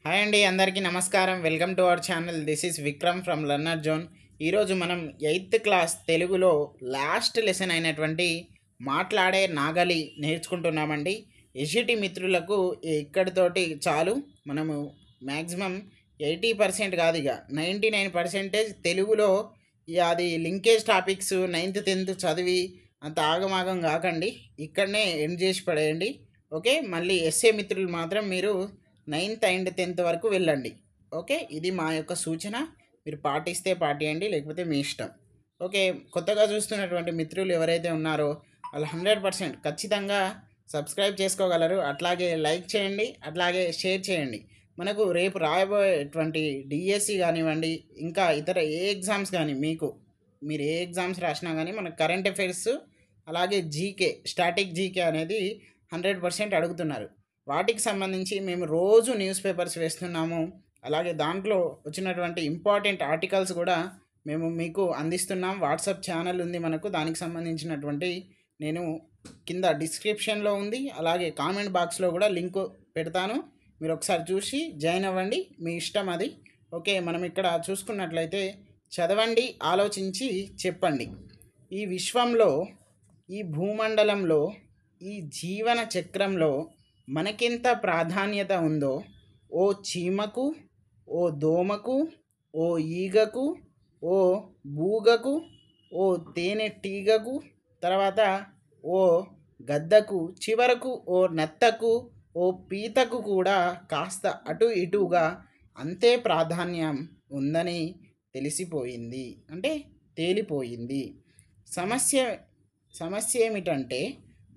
Hi అండి, అందరికీ నమస్కారం. Welcome to our channel. This is Vikram from learner zone. ఈరోజు మనం 8th క్లాస్ తెలుగులో లాస్ట్ లెసన్ అయినటువంటి మాట్లాడే నాగలి నేర్చుకుంటున్నామండి. ఎస్జిటి మిత్రులకు ఇక్కడితోటి చాలు. మనము మ్యాక్సిమం 80% కాదు, ఇక 99% తెలుగులో అది లింకేజ్ టాపిక్స్ 9th 10th చదివి అంత ఆగమాగం కాకండి, ఇక్కడనే ఎండ్ చేసి పడేయండి. ఓకే, మళ్ళీ ఎస్ఏ మిత్రులు మాత్రం మీరు 9th అండ్ 10th వరకు వెళ్ళండి. ఓకే, ఇది మా యొక్క సూచన. మీరు పాటిస్తే పాటియండి, లేకపోతే మీ ఇష్టం. ఓకే, కొత్తగా చూస్తున్నటువంటి మిత్రులు ఎవరైతే ఉన్నారో వాళ్ళు 100% ఖచ్చితంగా సబ్స్క్రైబ్ చేసుకోగలరు. అట్లాగే లైక్ చేయండి, అట్లాగే షేర్ చేయండి. మనకు రేపు రాయబోయేటువంటి డిఎస్సి కానివ్వండి, ఇంకా ఇతర ఏ ఎగ్జామ్స్ కానీ మీరు ఏ ఎగ్జామ్స్ రాసినా కానీ మనకు కరెంట్ అఫైర్స్ అలాగే జీకే, స్టాటిక్ జీకే అనేది 100% అడుగుతున్నారు. వాటికి సంబంధించి మేము రోజు న్యూస్ పేపర్స్ వేస్తున్నాము. అలాగే దాంట్లో వచ్చినటువంటి ఇంపార్టెంట్ ఆర్టికల్స్ కూడా మేము మీకు అందిస్తున్నాం. వాట్సాప్ ఛానల్ ఉంది మనకు, దానికి సంబంధించినటువంటి నేను కింద డిస్క్రిప్షన్లో ఉంది, అలాగే కామెంట్ బాక్స్లో కూడా లింక్ పెడతాను. మీరు ఒకసారి చూసి జాయిన్ అవ్వండి, మీ ఇష్టం అది. ఓకే, మనం ఇక్కడ చూసుకున్నట్లయితే చదవండి, ఆలోచించి చెప్పండి. ఈ విశ్వంలో, ఈ భూమండలంలో, ఈ జీవన చక్రంలో మనకెంత ప్రాధాన్యత ఉందో ఓ చీమకు, ఓ దోమకు, ఓ ఈగకు, ఓ బూగకు, ఓ తేనెటీగకు, తర్వాత ఓ గద్దకు, చివరకు ఓ నత్తకు, ఓ పీతకు కూడా కాస్త అటు ఇటుగా అంతే ప్రాధాన్యం ఉందని తెలిసిపోయింది, అంటే తేలిపోయింది. సమస్య సమస్య ఏమిటంటే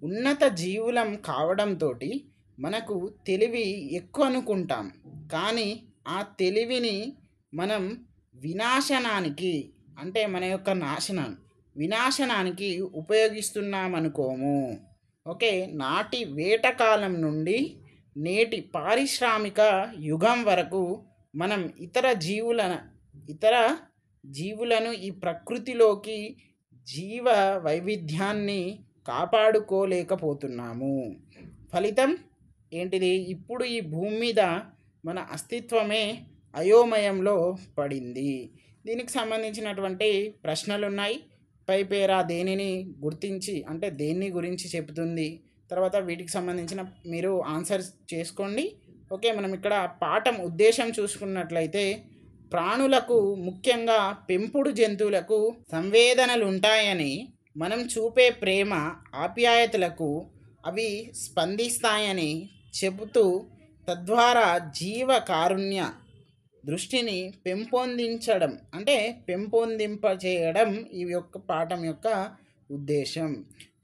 ఉన్నత జీవులం కావడంతో మనకు తెలివి ఎక్కువ అనుకుంటాం, కానీ ఆ తెలివిని మనం వినాశనానికి, అంటే మన యొక్క వినాశనానికి ఉపయోగిస్తున్నామనుకోము. ఓకే, నాటి వేటకాలం నుండి నేటి పారిశ్రామిక యుగం వరకు మనం ఇతర జీవులను ఈ ప్రకృతిలోకి జీవ వైవిధ్యాన్ని కాపాడుకోలేకపోతున్నాము. ఫలితం ఏంటిది? ఇప్పుడు ఈ భూమి మీద మన అస్తిత్వమే అయోమయంలో పడింది. దీనికి సంబంధించినటువంటి ప్రశ్నలు ఉన్నాయి. పై పేరా దేనిని గుర్తించి, అంటే దేన్ని గురించి చెబుతుంది, తర్వాత వీటికి సంబంధించిన మీరు ఆన్సర్స్ చేసుకోండి. ఓకే, మనం ఇక్కడ పాఠం ఉద్దేశం చూసుకున్నట్లయితే ప్రాణులకు, ముఖ్యంగా పెంపుడు జంతువులకు సంవేదనలు ఉంటాయని, మనం చూపే ప్రేమ ఆప్యాయతలకు అవి స్పందిస్తాయని చెబుతూ, తద్వారా జీవ కారుణ్య దృష్టిని పెంపొందింపచేయడం ఈ యొక్క పాఠం యొక్క ఉద్దేశం.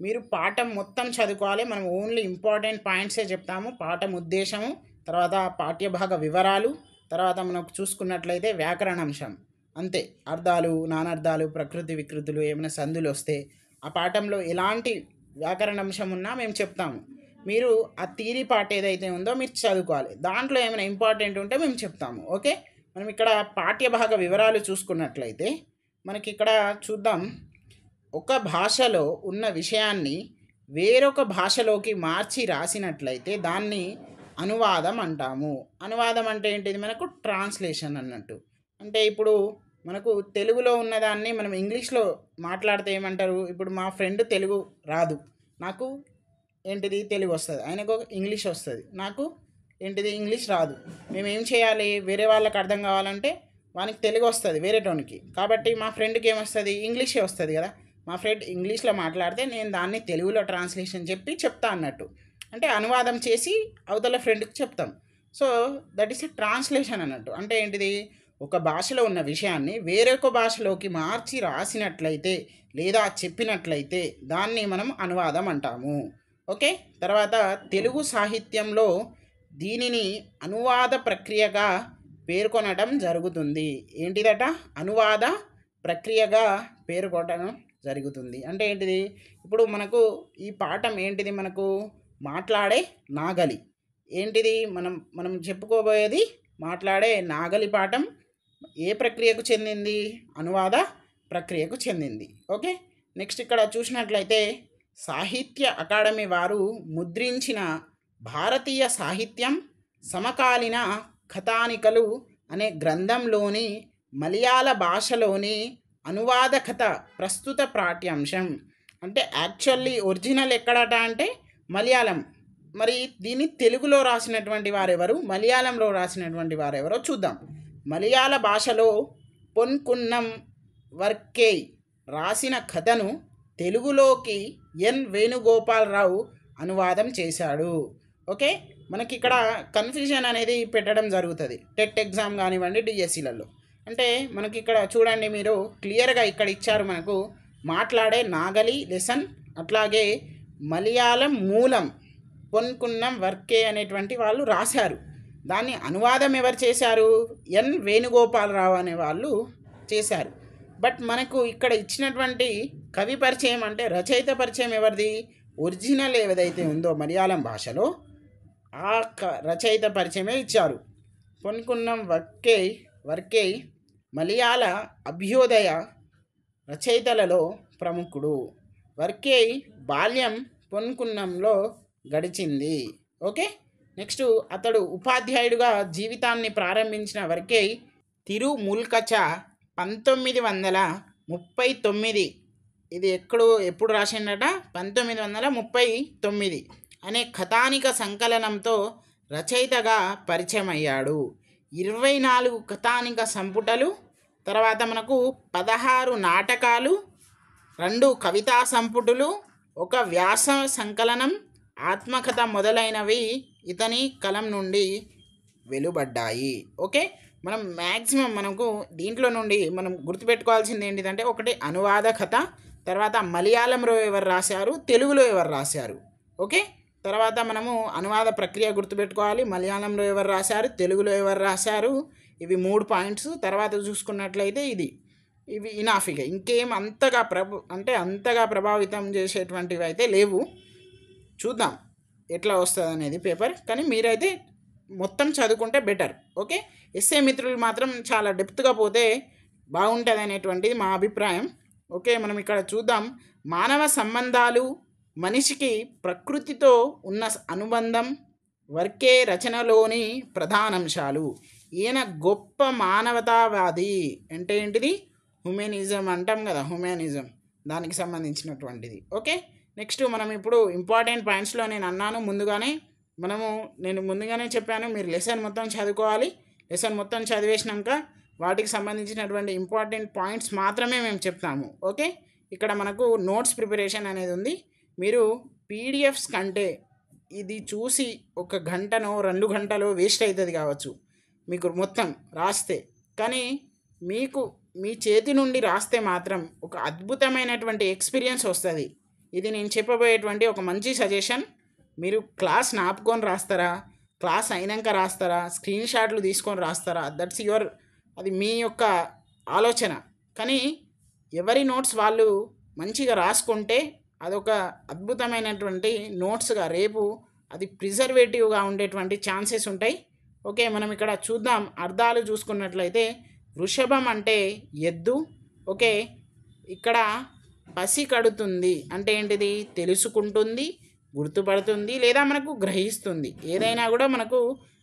మీరు పాఠం మొత్తం చదువుకోవాలి. మనం ఓన్లీ ఇంపార్టెంట్ పాయింట్సే చెప్తాము. పాఠం ఉద్దేశము, తర్వాత పాఠ్యభాగ వివరాలు, తర్వాత మనకు చూసుకున్నట్లయితే వ్యాకరణాంశం, అంతే. అర్థాలు, నానర్థాలు, ప్రకృతి వికృతులు, ఏమైనా సందులు వస్తే ఆ పాఠంలో ఎలాంటి వ్యాకరణాంశం ఉన్నా మేము చెప్తాము. మీరు ఆ థియరీ పార్ట్ ఏదైతే ఉందో మీరు చదువుకోవాలి. దాంట్లో ఏమైనా ఇంపార్టెంట్ ఉంటే మేము చెప్తాము. ఓకే, మనం ఇక్కడ పాఠ్యభాగ వివరాలు చూసుకున్నట్లయితే మనకి ఇక్కడ చూద్దాం. ఒక భాషలో ఉన్న విషయాన్ని వేరొక భాషలోకి మార్చి రాసినట్లయితే దాన్ని అనువాదం అంటాము. అనువాదం అంటే ఏంటిది? మనకు ట్రాన్స్లేషన్ అన్నట్టు. అంటే ఇప్పుడు మనకు తెలుగులో ఉన్నదాన్ని మనం ఇంగ్లీష్లో మాట్లాడితే ఏమంటారు? ఇప్పుడు మా ఫ్రెండ్ తెలుగు రాదు, నాకు ఏంటిది తెలుగు వస్తుంది, ఆయనకు ఇంగ్లీష్ వస్తుంది, నాకు ఏంటిది ఇంగ్లీష్ రాదు. మేము ఏం చేయాలి? వేరే వాళ్ళకి అర్థం కావాలంటే వానికి తెలుగు వస్తుంది వేరేటోనికి, కాబట్టి మా ఫ్రెండ్కి ఏమొస్తుంది? ఇంగ్లీషే వస్తుంది కదా. మా ఫ్రెండ్ ఇంగ్లీష్లో మాట్లాడితే నేను దాన్ని తెలుగులో ట్రాన్స్లేషన్ చెప్తా అన్నట్టు, అంటే అనువాదం చేసి అవతల ఫ్రెండ్కి చెప్తాం. So that is a translation అన్నట్టు. అంటే ఏంటిది? ఒక భాషలో ఉన్న విషయాన్ని వేరొక భాషలోకి మార్చి రాసినట్లయితే లేదా చెప్పినట్లయితే దాన్ని మనం అనువాదం అంటాము. ఓకే, తర్వాత తెలుగు సాహిత్యంలో దీనిని అనువాద ప్రక్రియగా పేర్కొనడం జరుగుతుంది. ఏంటిదట? అనువాద ప్రక్రియగా పేర్కొనడం జరుగుతుంది. అంటే ఏంటిది? ఇప్పుడు మనకు ఈ పాఠం ఏంటిది? మనకు మాట్లాడే నాగలి ఏంటిది? మనం చెప్పుకోబోయేది మాట్లాడే నాగలి పాఠం ఏ ప్రక్రియకు చెందింది? అనువాద ప్రక్రియకు చెందింది. ఓకే, నెక్స్ట్ ఇక్కడ చూసినట్లయితే సాహిత్య అకాడమీ వారు ముద్రించిన భారతీయ సాహిత్యం సమకాలీన కథానికలు అనే గ్రంథంలోని మలయాళ భాషలోని అనువాద కథ ప్రస్తుత పాఠ్యాంశం. అంటే యాక్చువల్లీ ఒరిజినల్ ఎక్కడట అంటే మలయాళం. మరి దీన్ని తెలుగులో రాసినటువంటి వారెవరు, మలయాళంలో రాసినటువంటి వారెవరో చూద్దాం. మలయాళ భాషలో పొన్కున్నం వర్కేయ్ రాసిన కథను తెలుగులోకి ఎన్ వేణుగోపాలరావు అనువాదం చేశాడు. ఓకే, మనకి ఇక్కడ కన్ఫ్యూజన్ అనేది పెట్టడం జరుగుతుంది టెట్ ఎగ్జామ్ కానివ్వండి, డిఎస్సిలలో. అంటే మనకి ఇక్కడ చూడండి, మీరు క్లియర్గా ఇక్కడ ఇచ్చారు మనకు మాట్లాడే నాగలి లెసన్, అట్లాగే మలయాళం మూలం పొన్కున్నం వర్కే అనేటువంటి వాళ్ళు రాశారు. దాన్ని అనువాదం ఎవరు చేశారు? ఎన్ వేణుగోపాలరావు అనే వాళ్ళు చేశారు. బట్ మనకు ఇక్కడ ఇచ్చినటువంటి కవి పరిచయం అంటే రచయిత పరిచయం ఎవరిది? ఒరిజినల్ ఏదైతే ఉందో మలయాళం భాషలో ఆ రచయిత పరిచయమే ఇచ్చారు. పొన్కున్నం వర్కేయ్ మలయాళ అభ్యుదయ రచయితలలో ప్రముఖుడు. వర్కేయ్ బాల్యం పొన్కున్నంలో గడిచింది. ఓకే, నెక్స్ట్ అతడు ఉపాధ్యాయుడిగా జీవితాన్ని ప్రారంభించిన వర్కేయ్ తిరుముల్కచ 1939, ఇది ఎప్పుడు రాసిండట? 1939 అనే కథానిక సంకలనంతో రచయితగా పరిచయం అయ్యాడు. 24 కథానిక సంపుటలు, తర్వాత మనకు 16 నాటకాలు, 2 కవితా సంపుటులు, 1 వ్యాస సంకలనం, ఆత్మకథ మొదలైనవి ఇతని కలం నుండి వెలువడ్డాయి. ఓకే, మనం మ్యాక్సిమం మనకు దీంట్లో నుండి మనం గుర్తుపెట్టుకోవాల్సింది ఏంటిదంటే, ఒకటి అనువాద కథ, తర్వాత మలయాళంలో ఎవరు రాశారు, తెలుగులో ఎవరు రాశారు. ఓకే, తర్వాత మనము అనువాద ప్రక్రియ గుర్తుపెట్టుకోవాలి, మలయాళంలో ఎవరు రాశారు, తెలుగులో ఎవరు రాశారు. ఇవి 3 పాయింట్స్. తర్వాత చూసుకున్నట్లయితే ఇవి ఇనాఫిక, ఇంకేం అంతగా ప్రభావితం చేసేటువంటివి అయితే లేవు. చూద్దాం ఎట్లా వస్తుంది అనేది పేపర్, కానీ మీరైతే మొత్తం చదువుకుంటే బెటర్. ఓకే, ఎస్ఏ మిత్రులు మాత్రం చాలా డెప్త్గా పోతే బాగుంటుంది అనేటువంటిది మా అభిప్రాయం. ఓకే, మనం ఇక్కడ చూద్దాం. మానవ సంబంధాలు, మనిషికి ప్రకృతితో ఉన్న అనుబంధం వర్కే రచనలోని ప్రధానాంశాలు. ఈయన గొప్ప మానవతావాది. అంటే ఏంటిది? హ్యూమనిజం అంటాం కదా, హ్యూమనిజం దానికి సంబంధించినటువంటిది. ఓకే, నెక్స్ట్ మనం ఇప్పుడు ఇంపార్టెంట్ పాయింట్స్లో నేను ముందుగానే చెప్పాను, మీరు లెసన్ మొత్తం చదువుకోవాలి. లెసన్ మొత్తం చదివేసినాక వాటికి సంబంధించినటువంటి ఇంపార్టెంట్ పాయింట్స్ మాత్రమే మేము చెప్తాము. ఓకే, ఇక్కడ మనకు నోట్స్ ప్రిపరేషన్ అనేది ఉంది. మీరు పీడిఎఫ్స్ కంటే ఇది చూసి 1 గంటనో 2 గంటలో వేస్ట్ అవుతుంది కావచ్చు మీకు మొత్తం రాస్తే. కానీ మీకు మీ చేతి నుండి రాస్తే మాత్రం ఒక అద్భుతమైనటువంటి ఎక్స్పీరియన్స్ వస్తుంది. ఇది నేను చెప్పబోయేటువంటి ఒక మంచి సజెషన్. మీరు క్లాస్ ఆపుకొని రాస్తారా, క్లాస్ అయినాక రాస్తారా, స్క్రీన్ షాట్లు తీసుకొని రాస్తారా, అది మీ యొక్క ఆలోచన. కానీ ఎవరి నోట్స్ వాళ్ళు మంచిగా రాసుకుంటే అదొక అద్భుతమైనటువంటి నోట్స్గా రేపు అది ప్రిజర్వేటివ్గా ఉండేటువంటి ఛాన్సెస్ ఉంటాయి. ఓకే, మనం ఇక్కడ చూద్దాం. అర్థాలు చూసుకున్నట్లయితే వృషభం అంటే ఎద్దు. ఓకే, ఇక్కడ పసి కడుతుంది అంటే ఏంటిది? తెలుసుకుంటుంది, గుర్తుపడుతుంది, లేదా మనకు గ్రహిస్తుంది. ఏదైనా కూడా మనకు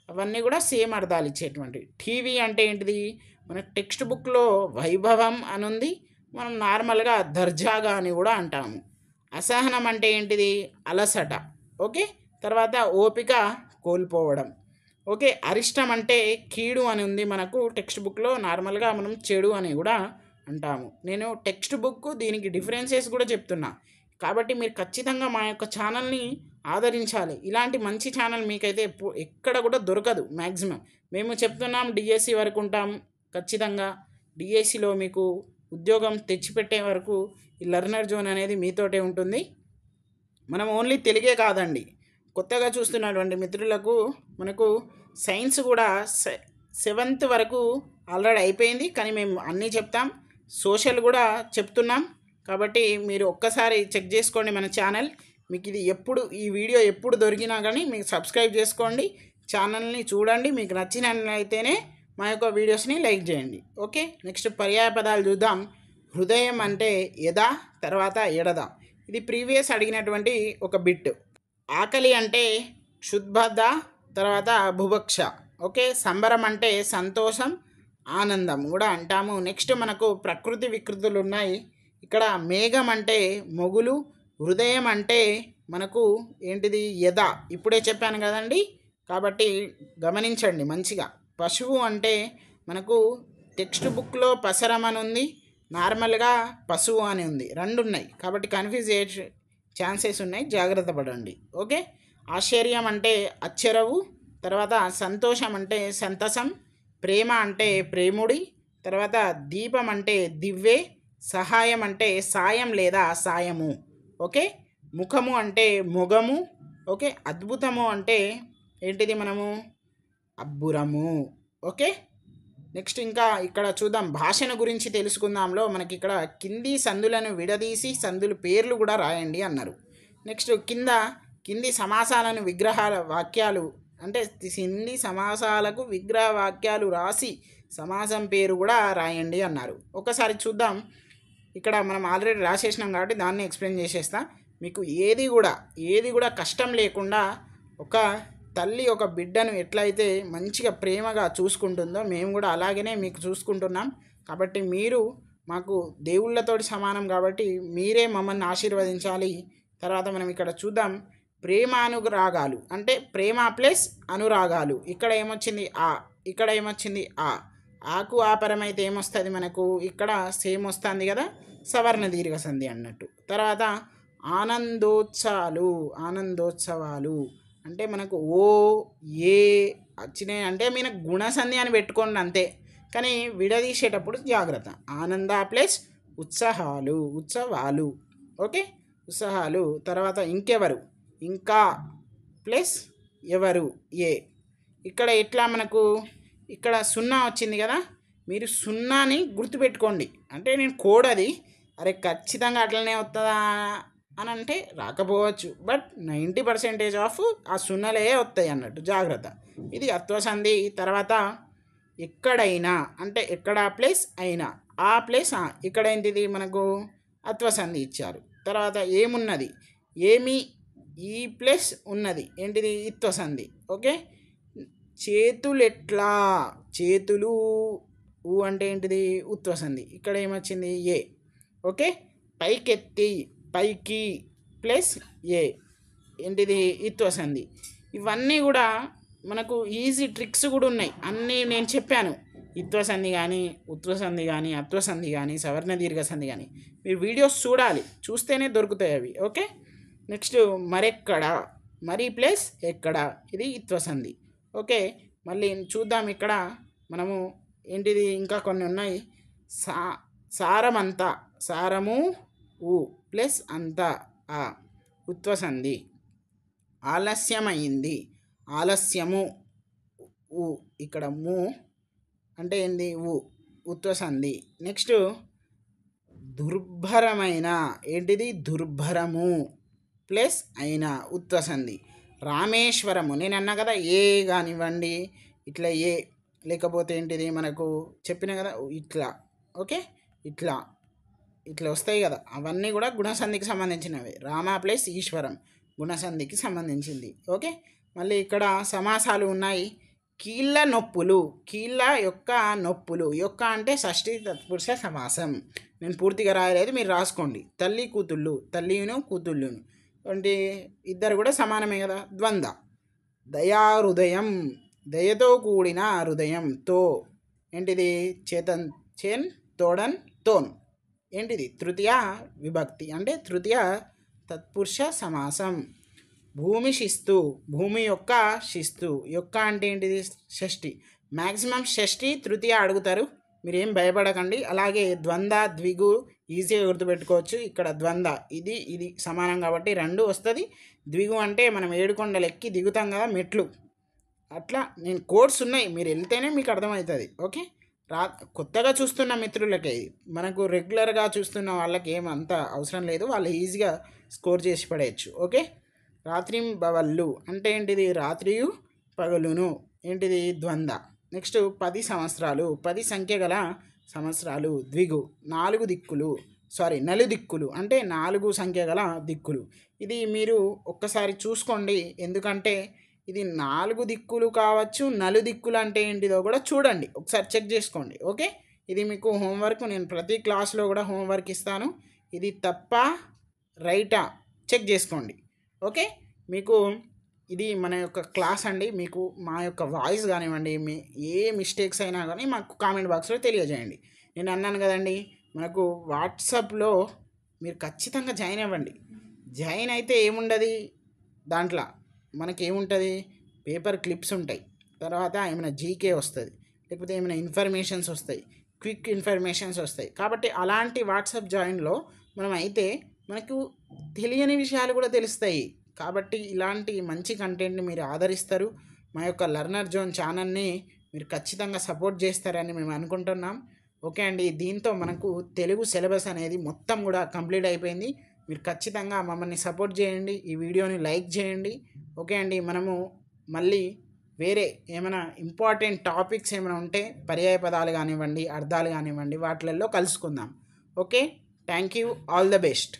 అవన్నీ కూడా సేమ్ అర్థాలు ఇచ్చేటువంటి. టీవీ అంటే ఏంటిది? మన టెక్స్ట్ బుక్లో వైభవం అని ఉంది, మనం నార్మల్గా దర్జాగా అని కూడా అంటాము. అసహనం అంటే ఏంటిది? అలసట. ఓకే, తర్వాత ఓపిక కోల్పోవడం. ఓకే, అరిష్టం అంటే కీడు అని ఉంది మనకు టెక్స్ట్ బుక్లో, నార్మల్గా మనం చెడు అని కూడా అంటాము. నేను టెక్స్ట్ బుక్ దీనికి డిఫరెన్సెస్ కూడా చెప్తున్నా, కాబట్టి మీరు ఖచ్చితంగా మా యొక్క ఛానల్ని ఆదరించాలి. ఇలాంటి మంచి ఛానల్ మీకైతే ఎక్కడ కూడా దొరకదు. మ్యాక్సిమం మేము చెప్తున్నాం డిఎస్సి వరకు ఉంటాం. ఖచ్చితంగా డిఎస్సిలో మీకు ఉద్యోగం తెచ్చిపెట్టే వరకు ఈ లెర్నర్ జోన్ అనేది మీతోటే ఉంటుంది. మనం ఓన్లీ తెలుగే కాదండి, కొత్తగా చూస్తున్నటువంటి మిత్రులకు మనకు సైన్స్ కూడా 7th వరకు ఆల్రెడీ అయిపోయింది, కానీ మేము అన్నీ చెప్తాం. సోషల్ కూడా చెప్తున్నాం. కాబట్టి మీరు ఒక్కసారి చెక్ చేసుకోండి మన ఛానల్. మీకు ఈ వీడియో ఎప్పుడు దొరికినా కానీ మీకు సబ్స్క్రైబ్ చేసుకోండి, ఛానల్ని చూడండి. మీకు నచ్చినట్లయితేనే మా యొక్క వీడియోస్ని లైక్ చేయండి. ఓకే, నెక్స్ట్ పర్యాయ పదాలు చూద్దాం. హృదయం అంటే ఎద, తర్వాత ఎడద. ఇది ప్రీవియస్ అడిగినటువంటి ఒక బిట్. ఆకలి అంటే క్షుద్బద్ధ, తర్వాత బుభక్ష. ఓకే, సంబరం అంటే సంతోషం, ఆనందం కూడా అంటాము. నెక్స్ట్ మనకు ప్రకృతి వికృతులు ఉన్నాయి. ఇక్కడ మేఘం అంటే మొగులు, హృదయం అంటే మనకు ఏంటిది యద, ఇప్పుడే చెప్పాను కదండి, కాబట్టి గమనించండి మంచిగా. పశువు అంటే మనకు టెక్స్ట్ బుక్లో పసరం అని ఉంది, నార్మల్గా పశువు అని ఉంది, రెండు ఉన్నాయి కాబట్టి కన్ఫ్యూజ్ అయ్యే ఛాన్సెస్ ఉన్నాయి, జాగ్రత్త పడండి. ఓకే, ఆశ్చర్యం అంటే అచ్చరవు, తర్వాత సంతోషం అంటే సంతసం, ప్రేమ అంటే ప్రేముడి, తర్వాత దీపం అంటే దివ్వే, సహాయం అంటే సాయం లేదా సాయము. ఓకే, ముఖము అంటే మొగము. ఓకే, అద్భుతము అంటే ఏంటిది మనము అబ్బురము. ఓకే, నెక్స్ట్ ఇంకా ఇక్కడ చూద్దాం, భాషను గురించి తెలుసుకుందాంలో మనకి ఇక్కడ కింది సందులను విడదీసి సందుల పేర్లు కూడా రాయండి అన్నారు. నెక్స్ట్ కింది సమాసాలను విగ్రహాల వాక్యాలు అంటే కింది సమాసాలకు విగ్రహ వాక్యాలు రాసి సమాసం పేరు కూడా రాయండి అన్నారు. ఒకసారి చూద్దాం, ఇక్కడ మనం ఆల్రెడీ రాసేసినాం కాబట్టి దాన్ని ఎక్స్ప్లెయిన్ చేసేస్తా. మీకు ఏది కూడా కష్టం లేకుండా ఒక తల్లి ఒక బిడ్డను ఎట్లయితే మంచిగా ప్రేమగా చూసుకుంటుందో మేము కూడా అలాగనే మీకు చూసుకుంటున్నాం. కాబట్టి మీరు మాకు దేవుళ్ళతోటి సమానం కాబట్టి మీరే మమ్మల్ని ఆశీర్వదించాలి. తర్వాత మనం ఇక్కడ చూద్దాం, ప్రేమ అనురాగాలు అంటే ప్రేమ ప్లస్ అనురాగాలు. ఇక్కడ ఏమొచ్చింది ఇక్కడ ఏమొచ్చింది ఆకు ఆపరమైతే ఏమొస్తుంది మనకు, ఇక్కడ సేమ్ వస్తుంది కదా, సవర్ణ దీర్ఘ సంధి అన్నట్టు. తర్వాత ఆనందోత్సవాలు అంటే మనకు ఏ వచ్చినాయి అంటే మనకు గుణసంధి అని పెట్టుకోండి అంతే, కానీ విడదీసేటప్పుడు జాగ్రత్త. ఆనంద ప్లస్ ఉత్సవాలు. ఓకే, ఉత్సాహాలు. తర్వాత ఇంకెవరు, ఇంకా ప్లస్ ఎవరు ఇక్కడ ఎట్లా మనకు ఇక్కడ 0 వచ్చింది కదా, మీరు 0ని గుర్తుపెట్టుకోండి. అంటే నేను కోడ్ అది ఖచ్చితంగా అట్లనే వస్తుందా అని అంటే రాకపోవచ్చు, బట్ 90% ఆఫ్ ఆ 0లే వస్తాయి అన్నట్టు, జాగ్రత్త. ఇది అత్వసంధి. తర్వాత ఎక్కడైనా అంటే ఎక్కడ ప్లస్ అయినా, ప్లస్ ఇక్కడ ఏంటిది మనకు అత్వసంధి ఇచ్చారు. తర్వాత ఏమున్నది, ఏమి ఈ ప్లస్ ఉన్నది ఏంటిది ఇత్వసంధి. ఓకే, చేతులు అంటే ఏంటిది ఉత్వసంధి. ఇక్కడ ఏమొచ్చింది ఓకే, పైకి ప్లస్ ఏంటిది ఇత్వసంధి. ఇవన్నీ కూడా మనకు ఈజీ ట్రిక్స్ కూడా ఉన్నాయి, అన్నీ నేను చెప్పాను. ఇత్వసంధి కానీ ఉత్వసంధి కానీ అత్వసంధి కానీ సవర్ణ దీర్ఘ సంధి కానీ మీరు వీడియోస్ చూడాలి, చూస్తేనే దొరుకుతాయి అవి. ఓకే, నెక్స్ట్ మరెక్కడ, మరి ప్లస్ ఎక్కడ, ఇది ఇత్వసంధి. ఓకే, మళ్ళీ చూద్దాం, ఇక్కడ మనము ఏంటిది ఇంకా కొన్ని ఉన్నాయి. సారమంతా, సారము ప్లస్ అంతా ఉత్వసంధి. ఆలస్యమైంది, ఆలస్యము ఇక్కడ అంటే ఏంది ఉత్వసంధి. నెక్స్ట్ దుర్భరమైన ఏంటిది దుర్భరము ప్లస్ అయినా ఉత్వసంధి. రామేశ్వరము నేను అన్నా కదా, కానివ్వండి ఇట్లా లేకపోతే ఏంటిది మనకు చెప్పిన కదా ఇట్లా. ఓకే, ఇట్లా వస్తాయి కదా, అవన్నీ కూడా గుణసంధికి సంబంధించినవి. రామ ప్లస్ ఈశ్వరం గుణసంధికి సంబంధించింది. ఓకే, మళ్ళీ ఇక్కడ సమాసాలు ఉన్నాయి. కీళ్ళ యొక్క నొప్పులు అంటే షష్ఠీ తత్పురుష సమాసం. నేను పూర్తిగా రాయలేదు, మీరు రాసుకోండి. తల్లి కూతుళ్ళు, తల్లిను కూతుళ్ళును అంటే ఇద్దరు కూడా సమానమే కదా. ద్వంద్వ. దయాహృదయం, దయతో కూడిన హృదయంతో ఏంటిది చేన్ తోడన్ తోన్ ఏంటిది తృతీయ విభక్తి అంటే తృతీయ తత్పురుష సమాసం. భూమి శిస్తు, భూమి యొక్క శిస్తు అంటే ఏంటిది షష్ఠి. మ్యాక్సిమం షష్ఠి తృతీయ అడుగుతారు, మీరేం భయపడకండి. అలాగే ద్వంద్వ ద్విగు ఈజీగా గుర్తుపెట్టుకోవచ్చు. ఇక్కడ ద్వంద్వ ఇది సమానం కాబట్టి 2 వస్తుంది. ద్విగు అంటే మనం 7 కొండలు ఎక్కి దిగుతాం కదా మెట్లు, అట్లా నేను కోడ్స్ ఉన్నాయి, మీరు వెళ్తేనే మీకు అర్థమవుతుంది. ఓకే, కొత్తగా చూస్తున్న మిత్రులకి, మనకు రెగ్యులర్గా చూస్తున్న వాళ్ళకి ఏమంత అవసరం లేదు, వాళ్ళు ఈజీగా స్కోర్ చేసి పడేయచ్చు. ఓకే, రాత్రింబవళ్ళు అంటే ఏంటిది రాత్రియు పగలును ఏంటిది ద్వంద్వ. నెక్స్ట్ 10 సంవత్సరాలు, 10 సంఖ్య గల సంవత్సరాలు. ద్విగు, 4 దిక్కులు నలుదిక్కులు అంటే 4 సంఖ్య గల దిక్కులు. ఇది మీరు ఒక్కసారి చూసుకోండి, ఎందుకంటే ఇది 4 దిక్కులు కావచ్చు, నలుదిక్కులు అంటే ఏంటిదో కూడా చూడండి. ఒకసారి చెక్ చేసుకోండి. ఓకే, ఇది మీకు హోంవర్క్. నేను ప్రతి క్లాస్లో కూడా హోంవర్క్ ఇస్తాను. ఇది తప్ప రైటా చెక్ చేసుకోండి. ఓకే, మీకు ఇది మన యొక్క క్లాస్ అండి. మీకు మా యొక్క వాయిస్ కానివ్వండి, మీ ఏ మిస్టేక్స్ అయినా కానీ మాకు కామెంట్ బాక్స్లో తెలియజేయండి. నేను అన్నాను కదండి, మనకు వాట్సాప్లో మీరు ఖచ్చితంగా జాయిన్ అవ్వండి. జాయిన్ అయితే ఏముండదు దాంట్లో, మనకి ఏముంటుంది, పేపర్ క్లిప్స్ ఉంటాయి, తర్వాత ఏమైనా జీకే వస్తుంది, లేకపోతే ఏమైనా ఇన్ఫర్మేషన్స్ వస్తాయి, క్విక్ ఇన్ఫర్మేషన్స్ వస్తాయి. కాబట్టి అలాంటి వాట్సాప్ జాయిన్లో మనం అయితే మనకు తెలియని విషయాలు కూడా తెలుస్తాయి. కాబట్టి ఇలాంటి మంచి కంటెంట్ని మీరు ఆదరిస్తారు. మా యొక్క లర్నర్ జోన్ ఛానల్ని మీరు ఖచ్చితంగా సపోర్ట్ చేస్తారని మేము అనుకుంటున్నాం. ఓకే అండి, దీంతో మనకు తెలుగు సిలబస్ అనేది మొత్తం కూడా కంప్లీట్ అయిపోయింది. మీరు ఖచ్చితంగా మమ్మల్ని సపోర్ట్ చేయండి, ఈ వీడియోని లైక్ చేయండి. ఓకే అండి, మనము మళ్ళీ వేరే ఏమైనా ఇంపార్టెంట్ టాపిక్స్ ఏమైనా ఉంటే పర్యాయ పదాలు కానివ్వండి, అర్థాలు కానివ్వండి, వాటిల్లో కలుసుకుందాం. Okay, thank you, all the best.